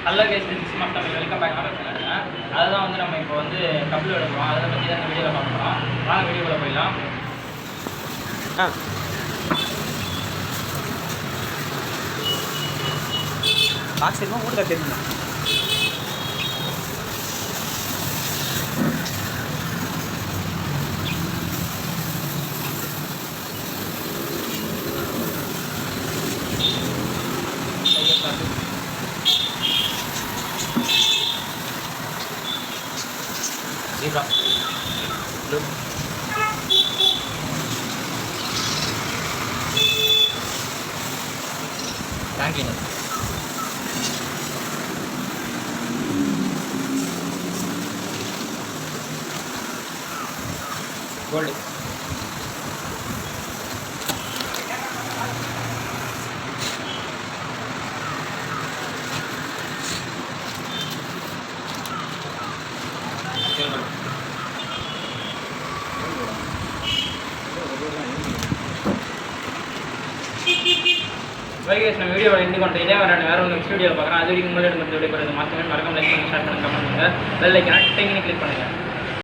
Hello guys, this is Tamil. Welcome back to channel. அதுதான் வந்து நம்ம இப்போ வந்து கப்பல் எடுக்கிறோம். அதை பற்றி தான் இந்த வீடியோவில் பார்க்க போகிறோம். வாங்க வீடியோவில் போயிடலாம். பாக்ஸ் இருக்கும் மூணு கட்டு இருக்குங்க. தேங்க்யூ. கோல்டு வைகேஸ், நம்ம வீடியோவில் எண்டு பண்ணுறோம். இதே மாதிரி வேறு ஒரு நெக்ஸ்ட் வீடியோவில் பார்க்குறேன். அது வரைக்கும் உங்களோட வீடியோ மறக்காம லைக் பண்ணி ஷேர் பண்ணி கமெண்ட் பண்ணுங்கள். பெல் ஐக்கான டிங்னு கிளிக் பண்ணுங்கள்.